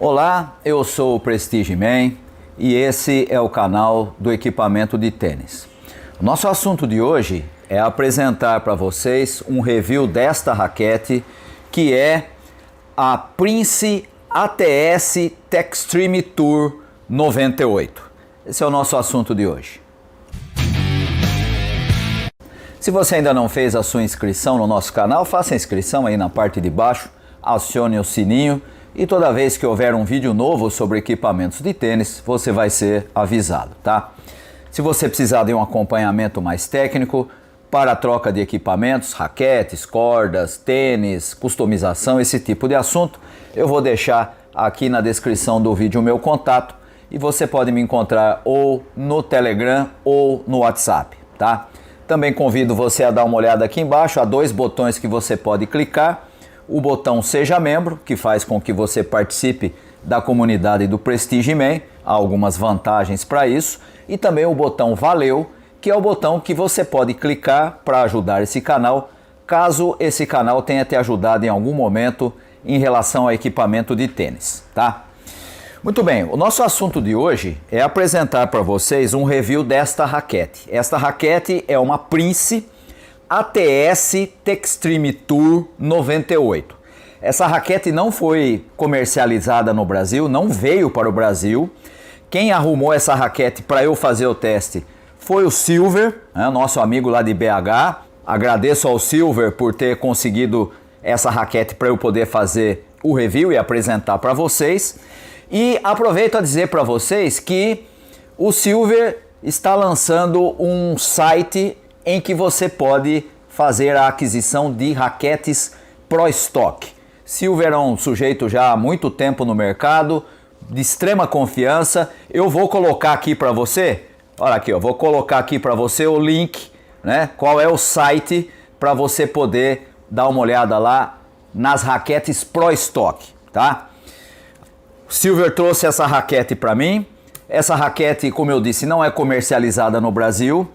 Olá, eu sou o Prestige Man e esse é o canal do equipamento de tênis. O nosso assunto de hoje é apresentar para vocês um review desta raquete que é a Prince ATS Techstream Tour 98. Esse é o nosso assunto de hoje. Se você ainda não fez a sua inscrição no nosso canal, faça a inscrição aí na parte de baixo, acione o sininho e toda vez que houver um vídeo novo sobre equipamentos de tênis, você vai ser avisado, tá? Se você precisar de um acompanhamento mais técnico para a troca de equipamentos, raquetes, cordas, tênis, customização, esse tipo de assunto, eu vou deixar aqui na descrição do vídeo o meu contato e você pode me encontrar ou no Telegram ou no WhatsApp, tá? Também convido você a dar uma olhada aqui embaixo, há dois botões que você pode clicar. O botão Seja Membro, que faz com que você participe da comunidade do Prestige Man, há algumas vantagens para isso, e também o botão Valeu, que é o botão que você pode clicar para ajudar esse canal, caso esse canal tenha te ajudado em algum momento em relação ao equipamento de tênis, tá? Muito bem, o nosso assunto de hoje é apresentar para vocês um review desta raquete. Esta raquete é uma Prince ATS Techstream Tour 98. Essa raquete não foi comercializada no Brasil, não veio para o Brasil. Quem arrumou essa raquete para eu fazer o teste foi o Silver, nosso amigo lá de BH. Agradeço ao Silver por ter conseguido essa raquete para eu poder fazer o review e apresentar para vocês. E aproveito a dizer para vocês que o Silver está lançando um site em que você pode fazer a aquisição de raquetes Pro Stock. Silver é um sujeito já há muito tempo no mercado, de extrema confiança. Eu vou colocar aqui para você, olha aqui, eu vou colocar aqui para você o link, né? Qual é o site para você poder dar uma olhada lá nas raquetes Pro Stock, tá? Silver trouxe essa raquete para mim. Essa raquete, como eu disse, não é comercializada no Brasil,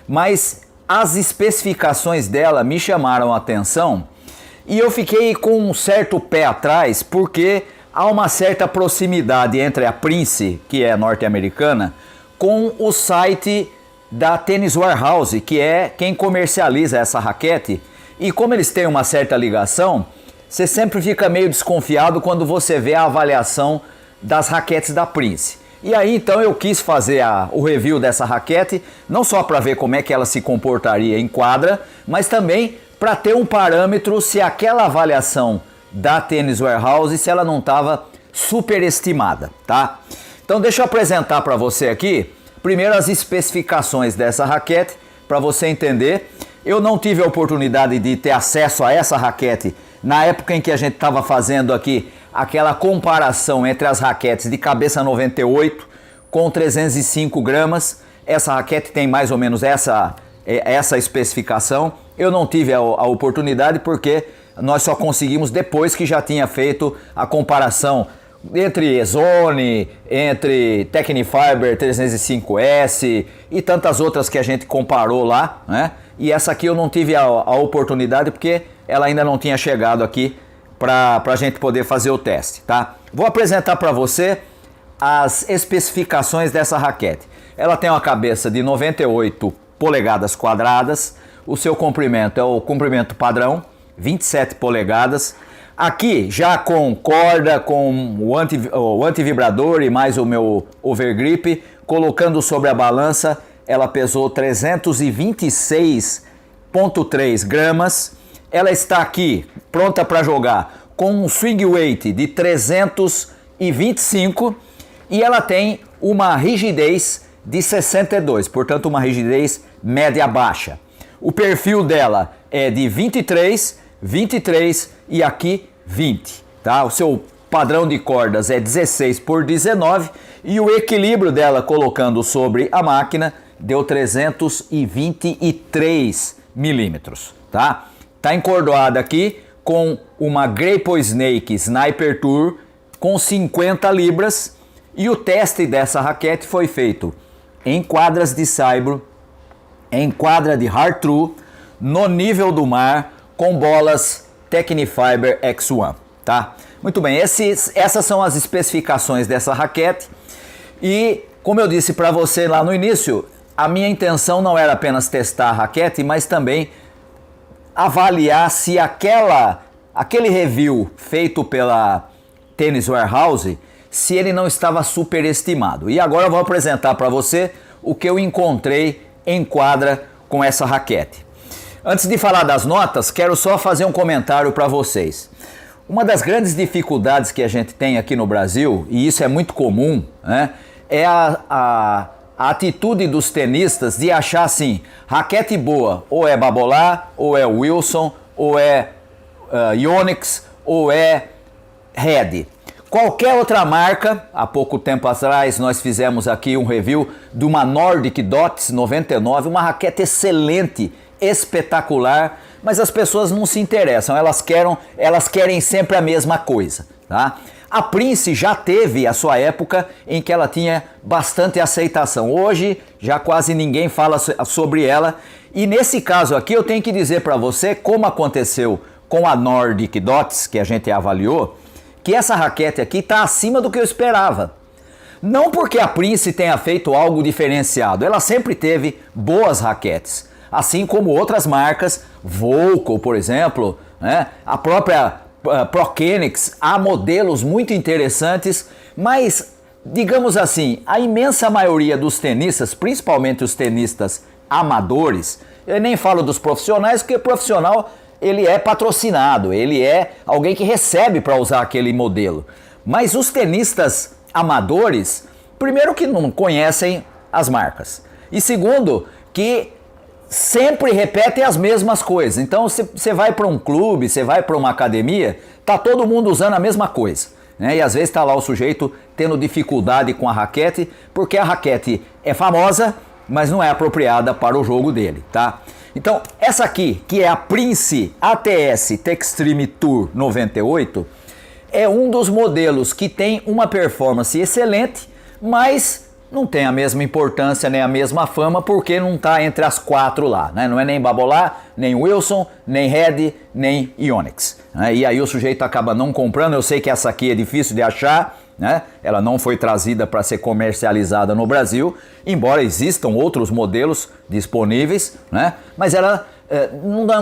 mas as especificações dela me chamaram a atenção e eu fiquei com um certo pé atrás porque há uma certa proximidade entre a Prince, que é norte-americana, com o site da Tennis Warehouse, que é quem comercializa essa raquete, e como eles têm uma certa ligação, você sempre fica meio desconfiado quando você vê a avaliação das raquetes da Prince. E aí então eu quis fazer o review dessa raquete, não só para ver como é que ela se comportaria em quadra, mas também para ter um parâmetro se aquela avaliação da Tennis Warehouse, se ela não estava superestimada, tá? Então deixa eu apresentar para você aqui, primeiro as especificações dessa raquete, para você entender. Eu não tive a oportunidade de ter acesso a essa raquete na época em que a gente estava fazendo aqui aquela comparação entre as raquetes de cabeça 98 com 305 gramas. Essa raquete tem mais ou menos essa especificação. Eu não tive a oportunidade porque nós só conseguimos depois que já tinha feito a comparação entre Ezone, entre Tecnifiber 305S e tantas outras que a gente comparou lá, né? E essa aqui eu não tive a oportunidade porque ela ainda não tinha chegado aqui para a gente poder fazer o teste, tá? Vou apresentar para você as especificações dessa raquete. Ela tem uma cabeça de 98 polegadas quadradas, o seu comprimento é o comprimento padrão, 27 polegadas. Aqui já com corda, com o antivibrador e mais o meu overgrip, colocando sobre a balança, ela pesou 326,3 gramas. Ela está aqui pronta para jogar com um swing weight de 325 e ela tem uma rigidez de 62, portanto uma rigidez média baixa. O perfil dela é de 23, 23 e aqui 20, tá? O seu padrão de cordas é 16 por 19 e o equilíbrio dela colocando sobre a máquina deu 323 milímetros, tá? Tá encordoada aqui com uma Grapo Snake Sniper Tour com 50 libras e o teste dessa raquete foi feito em quadras de saibro, em quadra de hard true, no nível do mar, com bolas Tecnifiber X1, tá? Muito bem, essas são as especificações dessa raquete e, como eu disse para você lá no início, a minha intenção não era apenas testar a raquete, mas também avaliar se aquele review feito pela Tennis Warehouse, se ele não estava superestimado. E agora eu vou apresentar para você o que eu encontrei em quadra com essa raquete. Antes de falar das notas, quero só fazer um comentário para vocês. Uma das grandes dificuldades que a gente tem aqui no Brasil, e isso é muito comum, né, é a atitude dos tenistas de achar assim, raquete boa, ou é Babolat, ou é Wilson, ou é Yonex, ou é Red. Qualquer outra marca, há pouco tempo atrás nós fizemos aqui um review de uma Nordic Dots 99, uma raquete excelente, espetacular, mas as pessoas não se interessam, elas querem sempre a mesma coisa, tá? A Prince já teve a sua época em que ela tinha bastante aceitação. Hoje já quase ninguém fala sobre ela. E nesse caso aqui eu tenho que dizer para você, como aconteceu com a Nordic Dots, que a gente avaliou, que essa raquete aqui está acima do que eu esperava. Não porque a Prince tenha feito algo diferenciado, ela sempre teve boas raquetes. Assim como outras marcas, Volco, por exemplo, né? A própria Prokenix, há modelos muito interessantes, mas, digamos assim, a imensa maioria dos tenistas, principalmente os tenistas amadores, eu nem falo dos profissionais, porque profissional ele é patrocinado, ele é alguém que recebe para usar aquele modelo. Mas os tenistas amadores, primeiro que não conhecem as marcas, e segundo que sempre repetem as mesmas coisas. Então você vai para um clube, você vai para uma academia, tá todo mundo usando a mesma coisa, né? E às vezes tá lá o sujeito tendo dificuldade com a raquete, porque a raquete é famosa, mas não é apropriada para o jogo dele, tá? Então essa aqui, que é a Prince ATS Textreme Tour 98, é um dos modelos que tem uma performance excelente, mas não tem a mesma importância nem a mesma fama porque não está entre as quatro lá, né? Não é nem Babolat, nem Wilson, nem Red, nem Yonex, né? E aí o sujeito acaba não comprando. Eu sei que essa aqui é difícil de achar, né? Ela não foi trazida para ser comercializada no Brasil, embora existam outros modelos disponíveis, né? Mas ela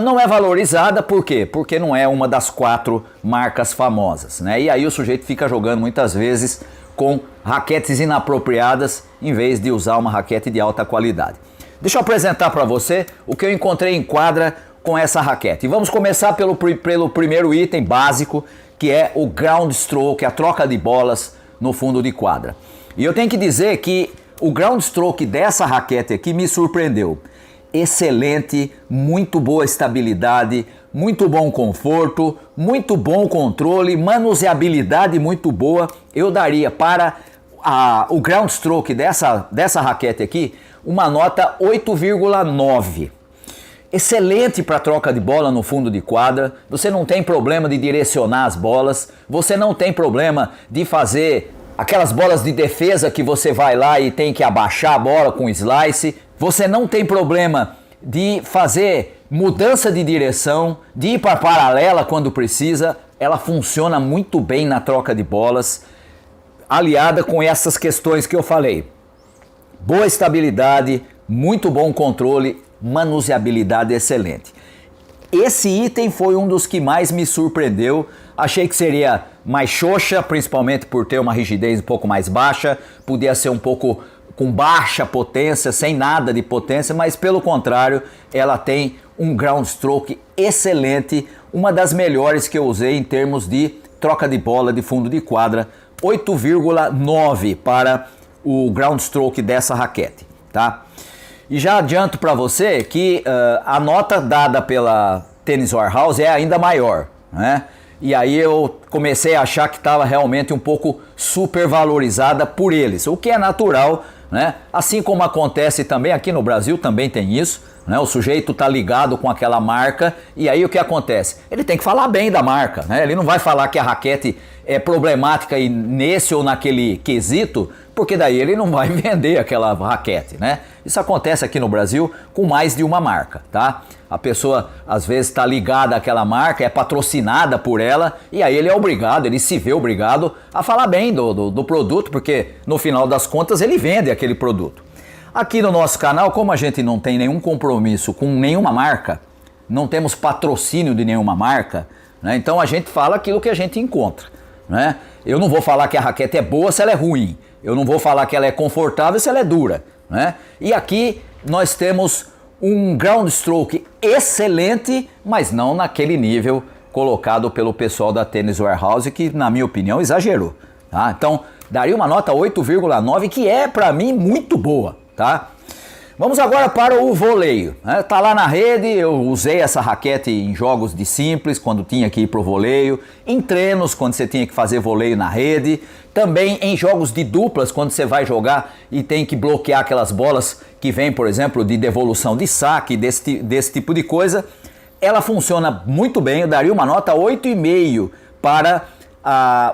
não é valorizada, por quê? Porque não é uma das quatro marcas famosas, né? E aí o sujeito fica jogando muitas vezes com raquetes inapropriadas em vez de usar uma raquete de alta qualidade. Deixa eu apresentar para você o que eu encontrei em quadra com essa raquete. E vamos começar pelo primeiro item básico, que é o ground stroke, a troca de bolas no fundo de quadra. E eu tenho que dizer que o ground stroke dessa raquete aqui me surpreendeu. Excelente, muito boa estabilidade, muito bom conforto, muito bom controle, manuseabilidade muito boa. Eu daria para o ground stroke dessa raquete aqui uma nota 8,9. Excelente para troca de bola no fundo de quadra, você não tem problema de direcionar as bolas, você não tem problema de fazer aquelas bolas de defesa que você vai lá e tem que abaixar a bola com slice, você não tem problema de fazer mudança de direção, de ir para paralela quando precisa. Ela funciona muito bem na troca de bolas, aliada com essas questões que eu falei. Boa estabilidade, muito bom controle, manuseabilidade excelente. Esse item foi um dos que mais me surpreendeu. Achei que seria mais xoxa, principalmente por ter uma rigidez um pouco mais baixa, podia ser um pouco com baixa potência, sem nada de potência, mas pelo contrário, ela tem um ground stroke excelente, uma das melhores que eu usei em termos de troca de bola de fundo de quadra, 8,9 para o ground stroke dessa raquete, tá? E já adianto para você que a nota dada pela Tennis Warehouse é ainda maior, né? E aí eu comecei a achar que estava realmente um pouco supervalorizada por eles, o que é natural, né? Assim como acontece também aqui no Brasil, também tem isso, né? O sujeito está ligado com aquela marca e aí o que acontece? Ele tem que falar bem da marca, né? Ele não vai falar que a raquete é problemática nesse ou naquele quesito, porque daí ele não vai vender aquela raquete, né? Isso acontece aqui no Brasil com mais de uma marca, tá? A pessoa às vezes está ligada àquela marca, é patrocinada por ela, e aí ele é obrigado, ele se vê obrigado a falar bem do produto, porque no final das contas ele vende aquele produto. Aqui no nosso canal, como a gente não tem nenhum compromisso com nenhuma marca, não temos patrocínio de nenhuma marca, né? Então a gente fala aquilo que a gente encontra, né? Eu não vou falar que a raquete é boa se ela é ruim, eu não vou falar que ela é confortável se ela é dura, né? E aqui nós temos um ground stroke excelente, mas não naquele nível colocado pelo pessoal da Tennis Warehouse, que na minha opinião exagerou, tá? Então daria uma nota 8,9, que é para mim muito boa, tá? Vamos agora para o voleio, né? Tá lá na rede, eu usei essa raquete em jogos de simples, quando tinha que ir pro voleio, em treinos, quando você tinha que fazer voleio na rede, também em jogos de duplas, quando você vai jogar e tem que bloquear aquelas bolas que vêm, por exemplo, de devolução de saque, desse tipo de coisa. Ela funciona muito bem, eu daria uma nota 8,5 para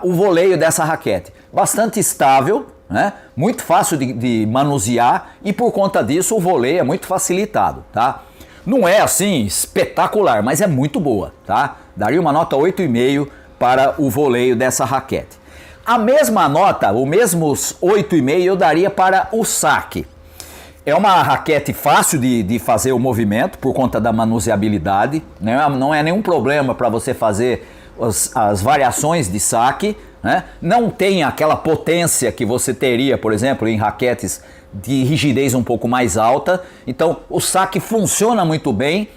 o voleio dessa raquete. Bastante estável, né? Muito fácil de manusear, e por conta disso o voleio é muito facilitado, tá? Não é assim espetacular, mas é muito boa, tá? Daria uma nota 8,5 para o voleio dessa raquete. A mesma nota, os mesmos 8,5 eu daria para o saque. É uma raquete fácil de fazer o movimento por conta da manuseabilidade, né? Não é nenhum problema para você fazer as variações de saque, né? Não tem aquela potência que você teria, por exemplo, em raquetes de rigidez um pouco mais alta. Então o saque funciona muito bem.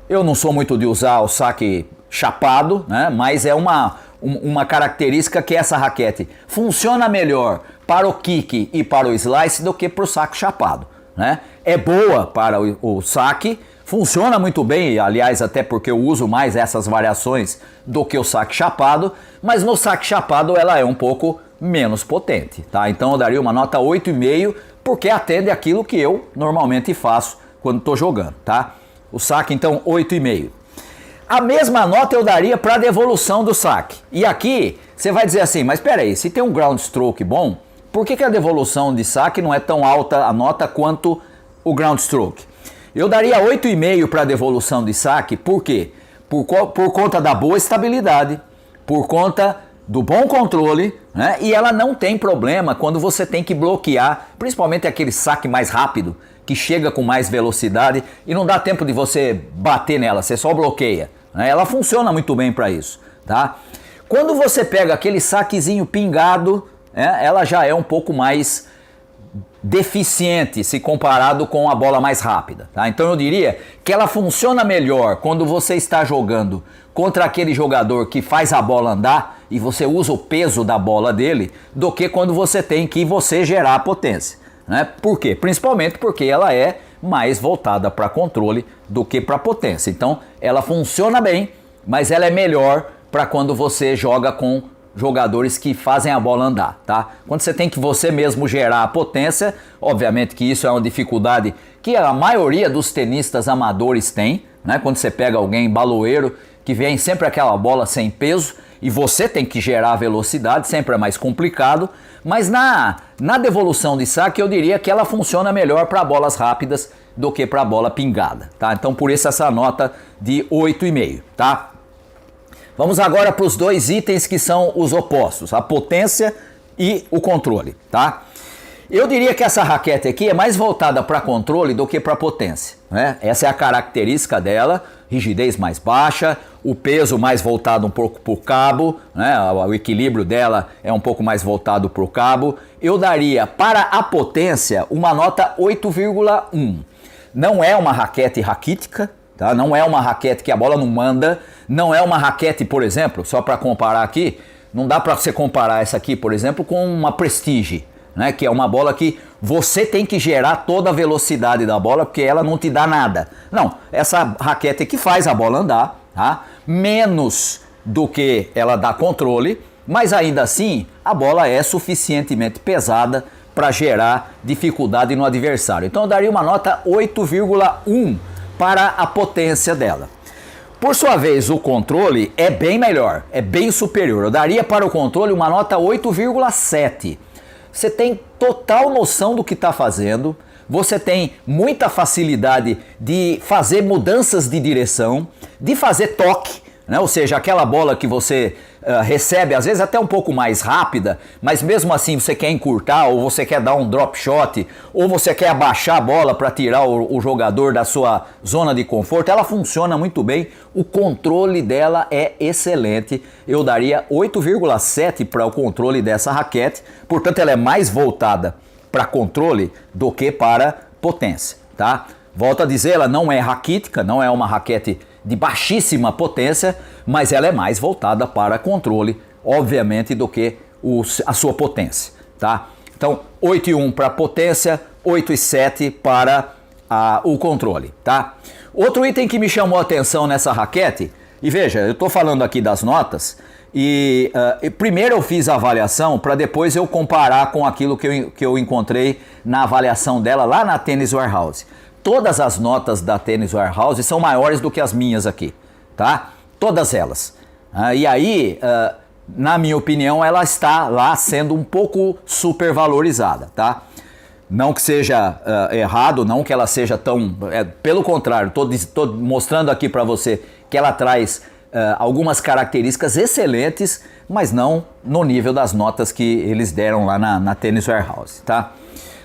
Eu não sou muito de usar o saque chapado, né? Mas é uma característica que essa raquete funciona melhor para o kick e para o slice do que para o saque chapado, né? É boa para o saque, funciona muito bem, aliás, até porque eu uso mais essas variações do que o saque chapado, mas no saque chapado ela é um pouco menos potente, tá? Então eu daria uma nota 8,5, porque atende aquilo que eu normalmente faço quando estou jogando, tá? O saque, então, 8,5. A mesma nota eu daria para a devolução do saque. E aqui você vai dizer assim, mas espera aí, se tem um ground stroke bom, por que a devolução de saque não é tão alta a nota quanto o ground stroke? Eu daria 8,5 para a devolução de saque, por quê? Por conta da boa estabilidade, por conta do bom controle, né? E ela não tem problema quando você tem que bloquear, principalmente aquele saque mais rápido, que chega com mais velocidade e não dá tempo de você bater nela, você só bloqueia, né? Ela funciona muito bem para isso, tá? Quando você pega aquele saquezinho pingado, ela já é um pouco mais deficiente se comparado com a bola mais rápida, tá? Então eu diria que ela funciona melhor quando você está jogando contra aquele jogador que faz a bola andar e você usa o peso da bola dele, do que quando você tem que você gerar a potência, né? Por quê? Principalmente porque ela é mais voltada para controle do que para potência. Então ela funciona bem, mas ela é melhor para quando você joga com jogadores que fazem a bola andar, tá? Quando você tem que você mesmo gerar a potência, obviamente que isso é uma dificuldade que a maioria dos tenistas amadores tem, né? Quando você pega alguém baloeiro que vem sempre aquela bola sem peso e você tem que gerar a velocidade, sempre é mais complicado, mas na devolução de saque eu diria que ela funciona melhor para bolas rápidas do que para bola pingada, tá? Então por isso essa nota de 8,5, tá? Vamos agora para os dois itens que são os opostos, a potência e o controle, tá? Eu diria que essa raquete aqui é mais voltada para controle do que para potência, né? Essa é a característica dela, rigidez mais baixa, o peso mais voltado um pouco para o cabo, né? O equilíbrio dela é um pouco mais voltado para o cabo. Eu daria para a potência uma nota 8,1. Não é uma raquete raquítica, tá? Não é uma raquete que a bola não manda, não é uma raquete, por exemplo, só para comparar aqui, não dá para você comparar essa aqui, por exemplo, com uma Prestige, né? Que é uma bola que você tem que gerar toda a velocidade da bola, porque ela não te dá nada. Não, essa raquete aqui faz a bola andar, tá? Menos do que ela dá controle, mas ainda assim a bola é suficientemente pesada para gerar dificuldade no adversário. Então eu daria uma nota 8,1 para a potência dela. Por sua vez, o controle é bem melhor, é bem superior. Eu daria para o controle uma nota 8,7. Você tem total noção do que está fazendo, você tem muita facilidade de fazer mudanças de direção, de fazer toque, né? Ou seja, aquela bola que você recebe, às vezes até um pouco mais rápida, mas mesmo assim você quer encurtar, ou você quer dar um drop shot, ou você quer abaixar a bola para tirar o jogador da sua zona de conforto, ela funciona muito bem, o controle dela é excelente. Eu daria 8,7 para o controle dessa raquete, portanto ela é mais voltada para controle do que para potência, tá? Volto a dizer, ela não é raquítica, não é uma raquete de baixíssima potência, mas ela é mais voltada para controle, obviamente, do que a sua potência, tá? Então, 8,1 para potência, 8,7 para o controle, tá? Outro item que me chamou a atenção nessa raquete, e veja, eu estou falando aqui das notas, e primeiro eu fiz a avaliação para depois eu comparar com aquilo que eu encontrei na avaliação dela lá na Tennis Warehouse. Todas as notas da Tennis Warehouse são maiores do que as minhas aqui, tá? Todas elas. E aí, na minha opinião, ela está lá sendo um pouco supervalorizada, tá? Não que seja errado, não que ela seja tão... pelo contrário, estou mostrando aqui para você que ela traz algumas características excelentes, mas não no nível das notas que eles deram lá na Tennis Warehouse, tá?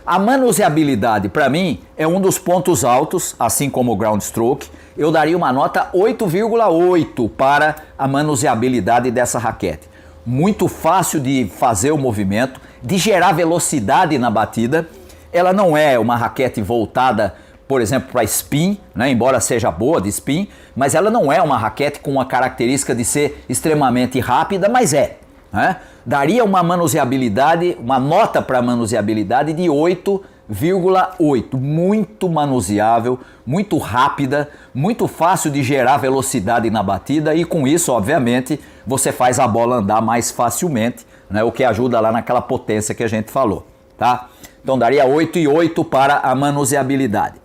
A manuseabilidade, para mim, é um dos pontos altos, assim como o ground stroke. Eu daria uma nota 8,8 para a manuseabilidade dessa raquete. Muito fácil de fazer o movimento, de gerar velocidade na batida. Ela não é uma raquete voltada, por exemplo, para spin, né? Embora seja boa de spin, mas ela não é uma raquete com a característica de ser extremamente rápida, mas é. Né? Daria uma manuseabilidade, uma nota para manuseabilidade de 8,8, muito manuseável, muito rápida, muito fácil de gerar velocidade na batida e com isso, obviamente, você faz a bola andar mais facilmente, né? O que ajuda lá naquela potência que a gente falou, tá? Então daria 8,8 para a manuseabilidade.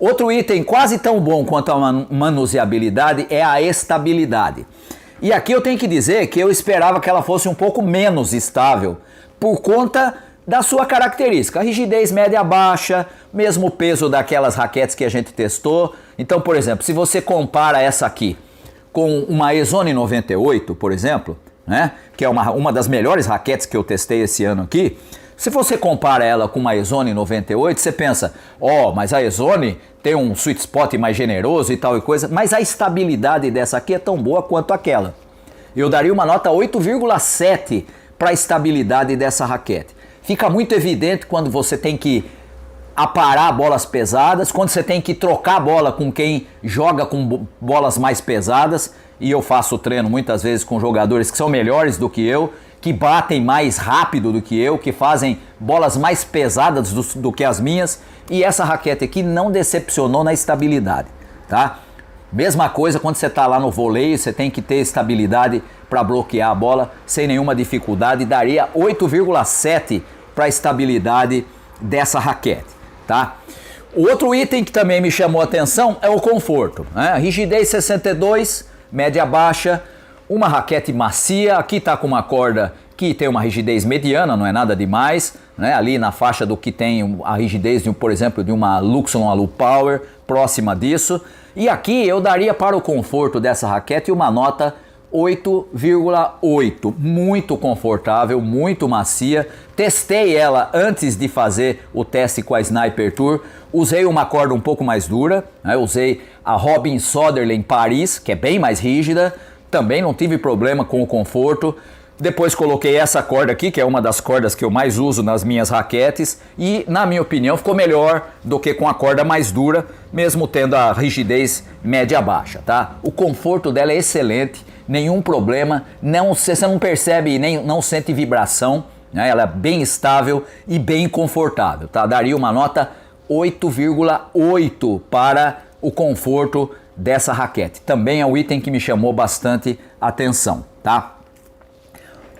Outro item quase tão bom quanto a manuseabilidade é a estabilidade. E aqui eu tenho que dizer que eu esperava que ela fosse um pouco menos estável por conta da sua característica. A rigidez média-baixa, mesmo o peso daquelas raquetes que a gente testou. Então, por exemplo, se você compara essa aqui com uma Ezone 98, por exemplo, né, que é uma das melhores raquetes que eu testei esse ano aqui, se você compara ela com uma Ezone 98, você pensa, mas a Ezone tem um sweet spot mais generoso e tal e coisa, mas a estabilidade dessa aqui é tão boa quanto aquela. Eu daria uma nota 8,7 para a estabilidade dessa raquete. Fica muito evidente quando você tem que aparar bolas pesadas, quando você tem que trocar a bola com quem joga com bolas mais pesadas, e eu faço treino muitas vezes com jogadores que são melhores do que eu, que batem mais rápido do que eu, que fazem bolas mais pesadas do que as minhas, e essa raquete aqui não decepcionou na estabilidade, tá? Mesma coisa quando você está lá no voleio, você tem que ter estabilidade para bloquear a bola sem nenhuma dificuldade, daria 8,7 para a estabilidade dessa raquete, tá? Outro item que também me chamou a atenção é o conforto, né? Rigidez 62, média baixa, uma raquete macia, aqui está com uma corda que tem uma rigidez mediana, não é nada demais, né? Ali na faixa do que tem a rigidez, por exemplo, de uma Luxon Alu Power, próxima disso. E aqui eu daria para o conforto dessa raquete uma nota 8,8, muito confortável, muito macia. Testei ela antes de fazer o teste com a Sniper Tour, usei uma corda um pouco mais dura, né? Usei a Robin Soderling Paris, que é bem mais rígida, também não tive problema com o conforto. Depois coloquei essa corda aqui, que é uma das cordas que eu mais uso nas minhas raquetes, e na minha opinião ficou melhor do que com a corda mais dura, mesmo tendo a rigidez média-baixa, tá? O conforto dela é excelente, nenhum problema, você não percebe, não sente vibração, né? Ela é bem estável e bem confortável, tá? Daria uma nota 8,8 para o conforto dessa raquete. Também é um item que me chamou bastante atenção, tá?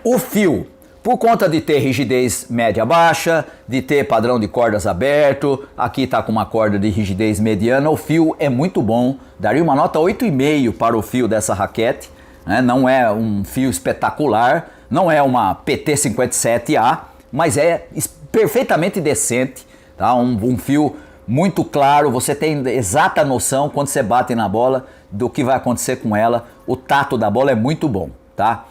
O fio. Por conta de ter rigidez média-baixa, de ter padrão de cordas aberto, aqui está com uma corda de rigidez mediana, o fio é muito bom, daria uma nota 8,5 para o fio dessa raquete, né? Não é um fio espetacular, não é uma PT57A, mas é perfeitamente decente, tá? Um fio muito claro, você tem exata noção quando você bate na bola do que vai acontecer com ela, o tato da bola é muito bom, tá?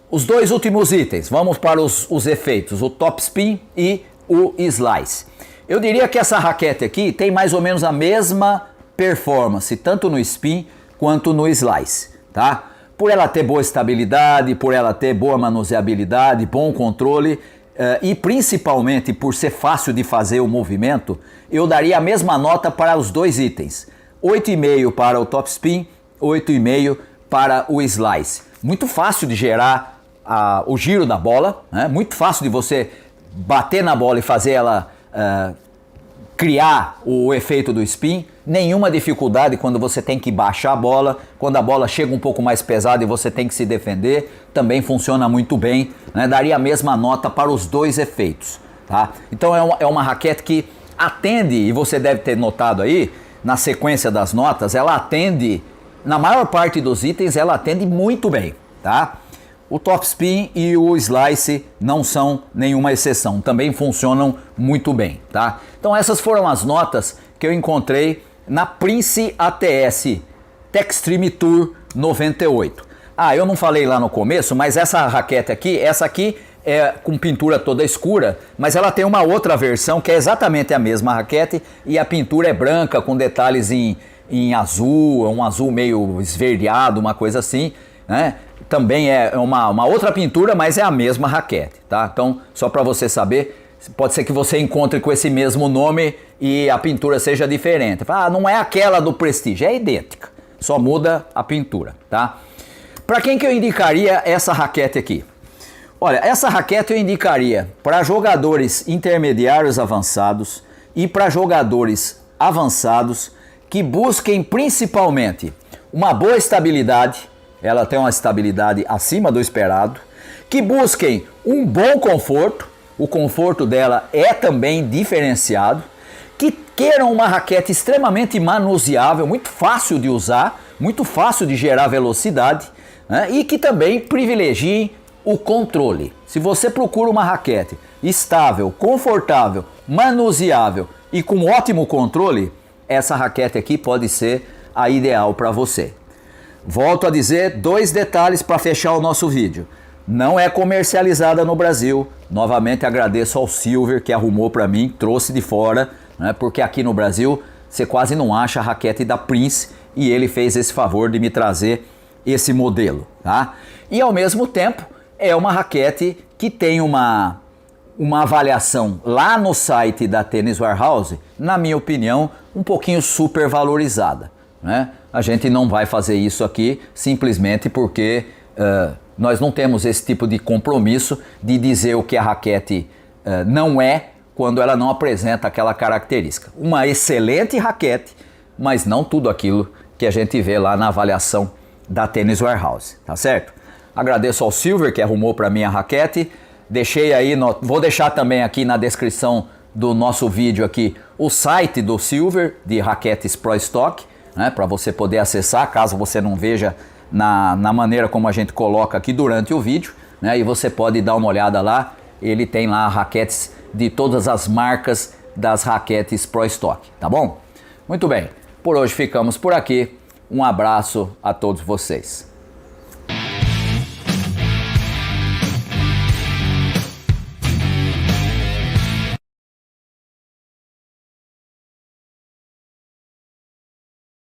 Os dois últimos itens, vamos para os efeitos, o top spin e o slice. Eu diria que essa raquete aqui tem mais ou menos a mesma performance, tanto no spin quanto no slice, tá? Por ela ter boa estabilidade, por ela ter boa manuseabilidade, bom controle e principalmente por ser fácil de fazer o movimento, eu daria a mesma nota para os dois itens. 8,5 para o top spin, 8,5 para o slice. Muito fácil de gerar o giro da bola, né? Muito fácil de você bater na bola e fazer ela criar o efeito do spin. Nenhuma dificuldade quando você tem que baixar a bola, quando a bola chega um pouco mais pesada e você tem que se defender, também funciona muito bem, né? Daria a mesma nota para os dois efeitos, tá? Então é uma raquete que atende, e você deve ter notado aí, na sequência das notas, ela atende, na maior parte dos itens, ela atende muito bem, tá? O top spin e o slice não são nenhuma exceção, também funcionam muito bem, tá? Então essas foram as notas que eu encontrei na Prince ATS Textreme Tour 98. Eu não falei lá no começo, mas essa raquete aqui, essa aqui é com pintura toda escura, mas ela tem uma outra versão que é exatamente a mesma raquete e a pintura é branca com detalhes em azul, um azul meio esverdeado, uma coisa assim, né? Também é uma outra pintura, mas é a mesma raquete, tá? Então, só para você saber, pode ser que você encontre com esse mesmo nome e a pintura seja diferente. Não é aquela do Prestige, é idêntica, só muda a pintura, tá? Para quem que eu indicaria essa raquete aqui? Olha, essa raquete eu indicaria para jogadores intermediários avançados e para jogadores avançados que busquem principalmente uma boa estabilidade, ela tem uma estabilidade acima do esperado, que busquem um bom conforto, o conforto dela é também diferenciado, que queiram uma raquete extremamente manuseável, muito fácil de usar, muito fácil de gerar velocidade, né? E que também privilegiem o controle. Se você procura uma raquete estável, confortável, manuseável e com ótimo controle, essa raquete aqui pode ser a ideal para você. Volto a dizer, dois detalhes para fechar o nosso vídeo. Não é comercializada no Brasil. Novamente agradeço ao Silver que arrumou para mim, trouxe de fora, né, porque aqui no Brasil você quase não acha a raquete da Prince e ele fez esse favor de me trazer esse modelo, tá? E ao mesmo tempo é uma raquete que tem uma avaliação lá no site da Tennis Warehouse, na minha opinião, um pouquinho supervalorizada, né? A gente não vai fazer isso aqui simplesmente porque nós não temos esse tipo de compromisso de dizer o que a raquete não é quando ela não apresenta aquela característica. Uma excelente raquete, mas não tudo aquilo que a gente vê lá na avaliação da Tennis Warehouse, tá certo? Agradeço ao Silver que arrumou para mim a raquete. Deixei aí, vou deixar também aqui na descrição do nosso vídeo aqui o site do Silver de raquetes Pro Stock, né, para você poder acessar, caso você não veja na maneira como a gente coloca aqui durante o vídeo, né, e você pode dar uma olhada lá, ele tem lá raquetes de todas as marcas das raquetes Pro Stock, tá bom? Muito bem, por hoje ficamos por aqui, um abraço a todos vocês.